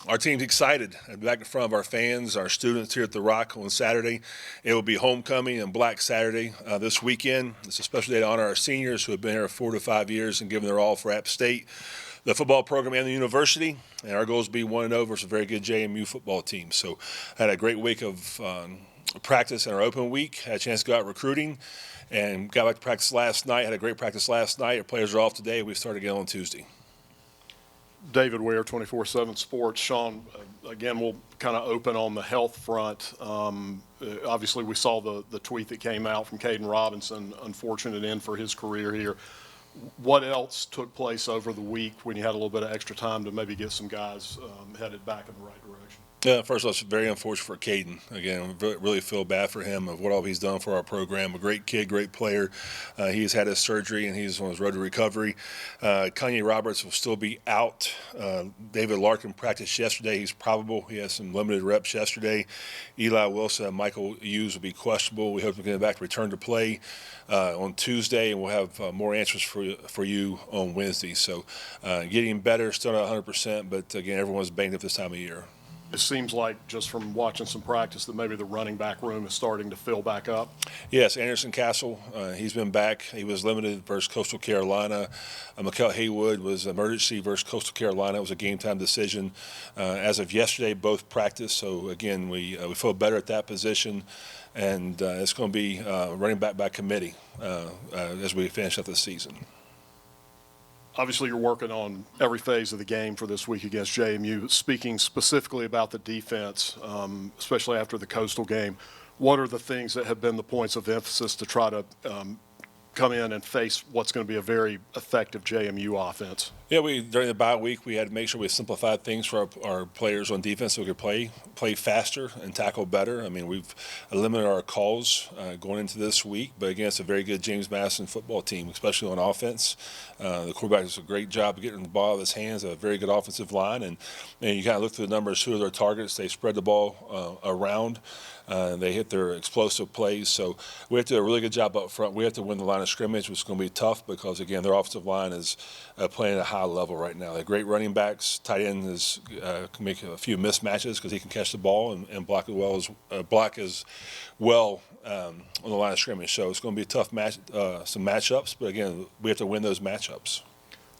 Our team's excited. Back in front of our fans, our students here at the Rock on Saturday. It will be homecoming and Black Saturday this weekend. It's a special day to honor our seniors who have been here 4 to 5 years and given their all for App State, the football program, and the university. And our goal is to be 1-0 versus a very good JMU football team. So I had a great week of practice in our open week. Had a chance to go out recruiting and got back to practice last night. Had a great practice last night. Our players are off today. We started again on Tuesday. David Ware, 24/7 Sports. Shawn, again, we'll kind of open on the health front. Obviously, we saw the tweet that came out from Caden Robinson, unfortunate end for his career here. What else took place over the week when you had a little bit of extra time to maybe get some guys headed back in the right direction? Yeah, first of all, it's very unfortunate for Caden. Again, really feel bad for him of what all he's done for our program. A great kid, great player. He's had his surgery and he's on his road to recovery. Kanye Roberts will still be out. David Larkin practiced yesterday. He's probable. He has some limited reps yesterday. Eli Wilson and Michael Hughes will be questionable. We hope to get back to return to play on Tuesday, and we'll have more answers for you on Wednesday. So getting better, still not 100%, but again, everyone's banged up this time of year. It seems like just from watching some practice that maybe the running back room is starting to fill back up. Yes, Anderson Castle, he's been back. He was limited versus Coastal Carolina. Mikael Haywood was emergency versus Coastal Carolina. It was a game-time decision. As of yesterday, both practiced. So, again, we feel better at that position. And it's going to be running back by committee as we finish up this season. Obviously, you're working on every phase of the game for this week against JMU. Speaking specifically about the defense, especially after the Coastal game, what are the things that have been the points of emphasis to try to come in and face what's going to be a very effective JMU offense? Yeah, during the bye week, we had to make sure we simplified things for our players on defense so we could play faster and tackle better. I mean, we've eliminated our calls going into this week, but again, it's a very good James Madison football team, especially on offense. The quarterback does a great job of getting the ball out of his hands, a very good offensive line, and you kind of look through the numbers, who are their targets. They spread the ball around. They hit their explosive plays. So we have to do a really good job up front. We have to win the line of scrimmage, which is going to be tough because, again, their offensive line is playing at a high level right now. They're great running backs. Tight end can make a few mismatches because he can catch the ball and block as well on the line of scrimmage. So it's going to be a tough match, some matchups. But, again, we have to win those matchups.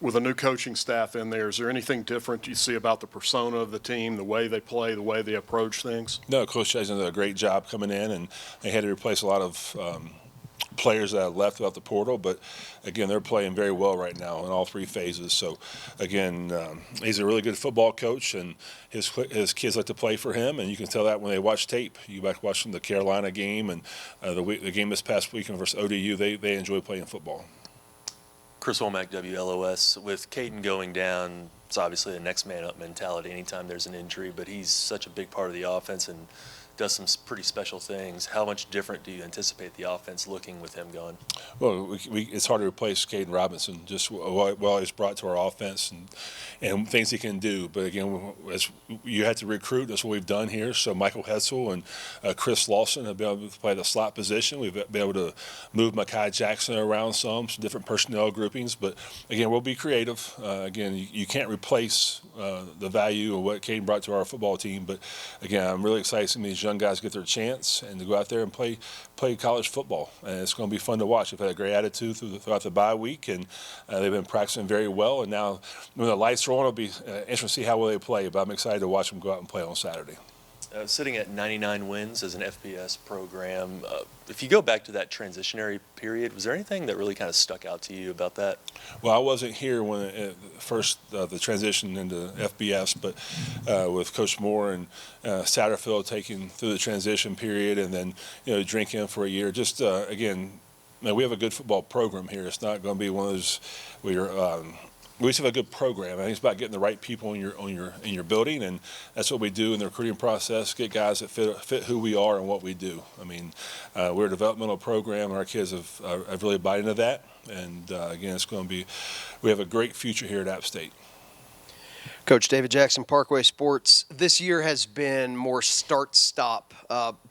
With a new coaching staff in there, is there anything different you see about the persona of the team, the way they play, the way they approach things? No, Coach Chase did a great job coming in, and they had to replace a lot of players that have left throughout the portal. But, again, they're playing very well right now in all three phases. So, again, he's a really good football coach, and his kids like to play for him, and you can tell that when they watch tape. You back watching the Carolina game and the game this past weekend versus ODU, they enjoy playing football. Chris Womack, WLOS. With Caden going down, it's obviously a next man up mentality anytime there's an injury, but he's such a big part of the offense and does some pretty special things. How much different do you anticipate the offense looking with him gone? Well, it's hard to replace Caden Robinson, just what he's brought to our offense and things he can do. But, again, as you have to recruit, that's what we've done here. So Michael Hetzel and Chris Lawson have been able to play the slot position. We've been able to move Mekhi Jackson around some different personnel groupings. But, again, we'll be creative. Again, you can't replace the value of what Caden brought to our football team. But, again, I'm really excited to see these young guys get their chance and to go out there and play college football. And it's going to be fun to watch. They've had a great attitude throughout the bye week, and they've been practicing very well. And now when the lights are on, it'll be interesting to see how well they play. But I'm excited to watch them go out and play on Saturday. Sitting at 99 wins as an FBS program, if you go back to that transitionary period, was there anything that really kind of stuck out to you about that? Well, I wasn't here when the transition into FBS, but with Coach Moore and Satterfield taking through the transition period and then drinking for a year. Just again, we have a good football program here. It's not going to be one of those where we just have a good program. I think it's about getting the right people in your building, and that's what we do in the recruiting process. Get guys that fit who we are and what we do. I mean, we're a developmental program, and our kids have really bought into that. And again, it's going to be. We have a great future here at App State. Coach David Jackson, Parkway Sports. This year has been more start-stop.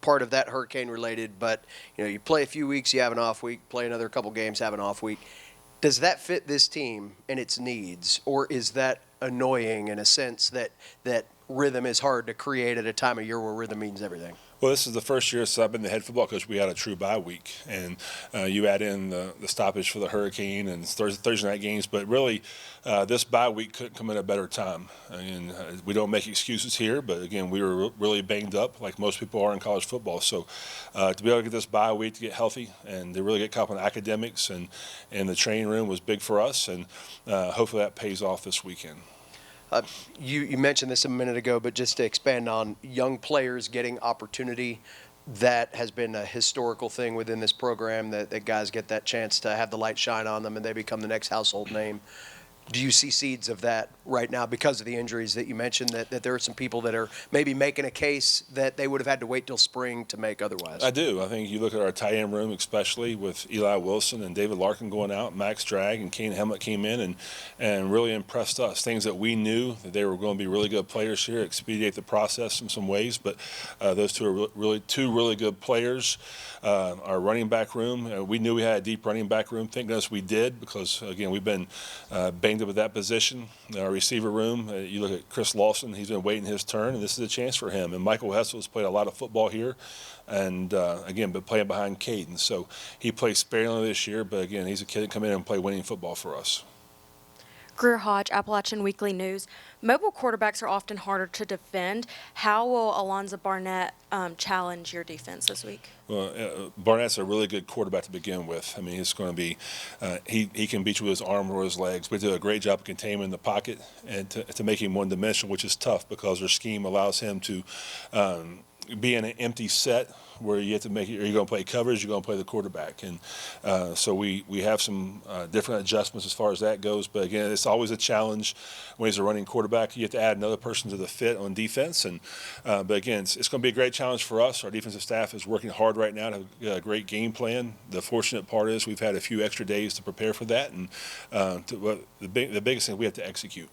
Part of that hurricane-related, but you play a few weeks, you have an off week. Play another couple games, have an off week. Does that fit this team and its needs, or is that annoying in a sense that rhythm is hard to create at a time of year where rhythm means everything. Well, this is the first year since I've been the head football coach we had a true bye week, and you add in the stoppage for the hurricane and Thursday night games, but really this bye week couldn't come at a better time. And we don't make excuses here, but again, we were really banged up like most people are in college football. So to be able to get this bye week to get healthy and to really get caught up on academics and the training room was big for us, and hopefully that pays off this weekend. You mentioned this a minute ago, but just to expand on young players getting opportunity, that has been a historical thing within this program, that guys get that chance to have the light shine on them and they become the next household name. Do you see seeds of that right now because of the injuries that you mentioned, that there are some people that are maybe making a case that they would have had to wait till spring to make otherwise? I do. I think you look at our tight end room, especially with Eli Wilson and David Larkin going out, Max Drag and Kane Hemlett came in and really impressed us. Things that we knew that they were going to be really good players here, expedite the process in some ways, but those two are two really good players. Our running back room, we knew we had a deep running back room. Thank goodness we did, because, again, we've been banged up with that position. Our receiver room, you look at Chris Lawson, he's been waiting his turn, and this is a chance for him. And Michael Hessel's played a lot of football here, and again, but playing behind Caden. So he plays sparingly this year, but again, he's a kid that come in and play winning football for us. Greer Hodge, Appalachian Weekly News. Mobile quarterbacks are often harder to defend. How will Alonzo Barnett challenge your defense this week? Well, Barnett's a really good quarterback to begin with. I mean, he's going to be he can beat you with his arm or his legs. We do a great job of containing him in the pocket and to make him one-dimensional, which is tough because their scheme allows him to be in an empty set where you have to make it. Are you going to play coverage? You're going to play the quarterback, and so we have some different adjustments as far as that goes. But again, it's always a challenge when he's a running quarterback. You have to add another person to the fit on defense, and but again, it's going to be a great challenge for us. Our defensive staff is working hard right now to have a great game plan. The fortunate part is we've had a few extra days to prepare for that, and the biggest thing we have to execute.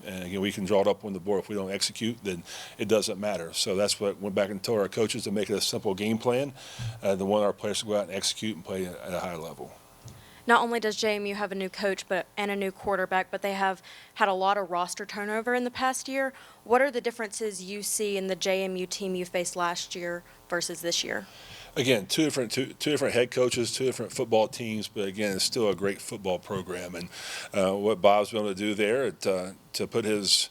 And again, we can draw it up on the board. If we don't execute, then it doesn't matter. So that's what went back and told our coaches to make it a simple game plan, the one our players to go out and execute and play at a high level. Not only does JMU have a new coach and a new quarterback, but they have had a lot of roster turnover in the past year. What are the differences you see in the JMU team you faced last year versus this year? Again, two different head coaches, two different football teams, but again, it's still a great football program. And what Bob's been able to do there to put his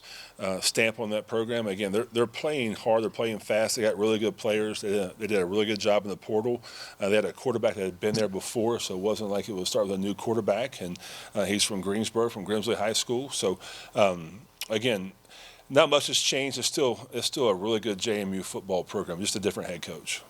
stamp on that program. Again, they're playing hard, they're playing fast. They got really good players. They did a really good job in the portal. They had a quarterback that had been there before, so it wasn't like it was start with a new quarterback. And he's from Greensboro, from Grimsley High School. So again, not much has changed. It's still a really good JMU football program, just a different head coach.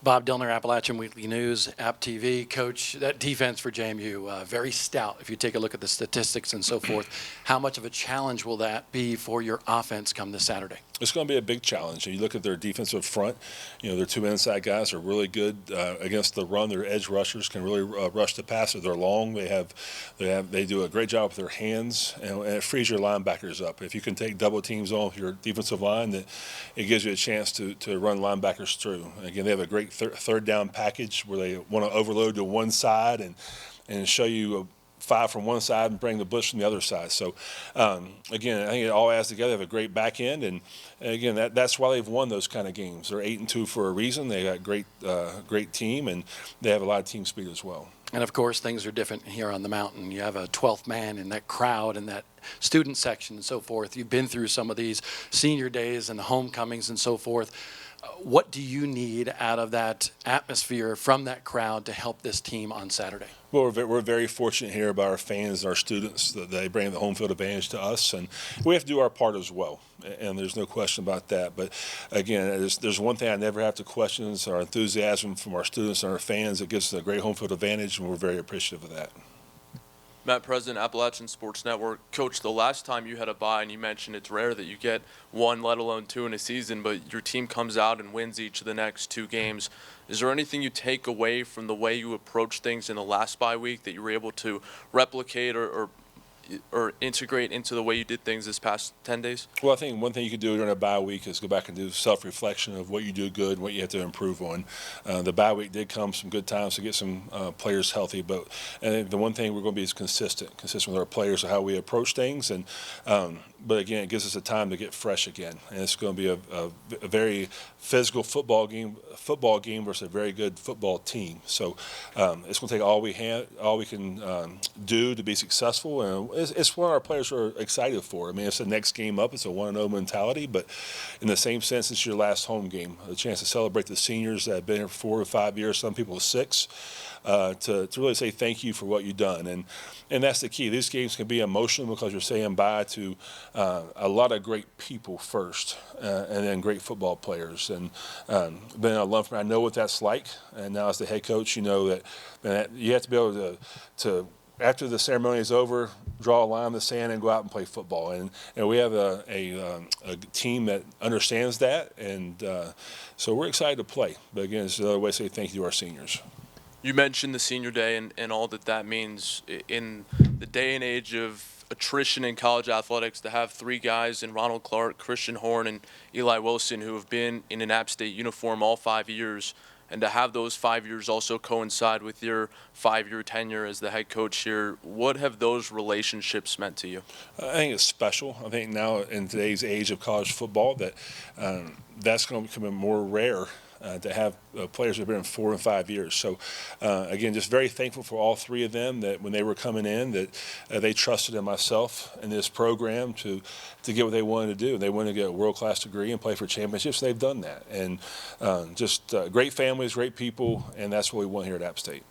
Bob Dillner, Appalachian Weekly News, App TV. Coach, that defense for JMU, very stout. If you take a look at the statistics and so forth, how much of a challenge will that be for your offense come this Saturday? It's going to be a big challenge. You look at their defensive front, their two inside guys are really good against the run. Their edge rushers can really rush the passer. They're long. They do a great job with their hands, and it frees your linebackers up. If you can take double teams on your defensive line, that it gives you a chance to run linebackers through. Again, they have a great third down package where they want to overload to one side and show you 5 from one side and bring the blitz from the other side. So, again, I think it all adds together. They have a great back end, and again, that's why they've won those kind of games. They're 8-2 for a reason. They got great team, and they have a lot of team speed as well. And, of course, things are different here on the mountain. You have a 12th man in that crowd and that student section and so forth. You've been through some of these senior days and the homecomings and so forth. What do you need out of that atmosphere from that crowd to help this team on Saturday? Well, we're very fortunate here about our fans and our students that they bring the home field advantage to us, and we have to do our part as well, and there's no question about that. But again, there's one thing I never have to question is our enthusiasm from our students and our fans. It gives us a great home field advantage, and we're very appreciative of that. Matt President, Appalachian Sports Network. Coach, the last time you had a bye, and you mentioned it's rare that you get one, let alone two in a season, but your team comes out and wins each of the next 2 games. Is there anything you take away from the way you approach things in the last bye week that you were able to replicate or integrate into the way you did things this past 10 days? Well, I think one thing you can do during a bye week is go back and do self-reflection of what you do good and what you have to improve on. The bye week did come some good times to get some players healthy, but I think the one thing we're going to be is consistent with our players of how we approach things. And but again, it gives us a time to get fresh again, and it's going to be a very physical football game versus a very good football team. So it's going to take all we can do to be successful, and it's what our players are excited for. I mean, it's the next game up. It's a 1-0 mentality, but in the same sense, it's your last home game, a chance to celebrate the seniors that have been here for 4 or 5 years, some people 6. To really say thank you for what you've done, and that's the key. These games can be emotional because you're saying bye to a lot of great people first, and then great football players. And being an alum, I know what that's like. And now as the head coach, you know that you have to be able to after the ceremony is over, draw a line in the sand and go out and play football. And we have a team that understands that, and so we're excited to play. But again, it's another way to say thank you to our seniors. You mentioned the senior day and all that means in the day and age of attrition in college athletics, to have 3 guys in Ronald Clark, Christian Horn, and Eli Wilson who have been in an App State uniform all 5 years, and to have those 5 years also coincide with your 5-year tenure as the head coach here. What have those relationships meant to you? I think it's special. I think now in today's age of college football that that's going to become more rare. To have players who have been in 4 and 5 years. So, again, just very thankful for all 3 of them that when they were coming in that they trusted in myself and this program to get what they wanted to do. They wanted to get a world-class degree and play for championships. They've done that. And just great families, great people, and that's what we want here at App State.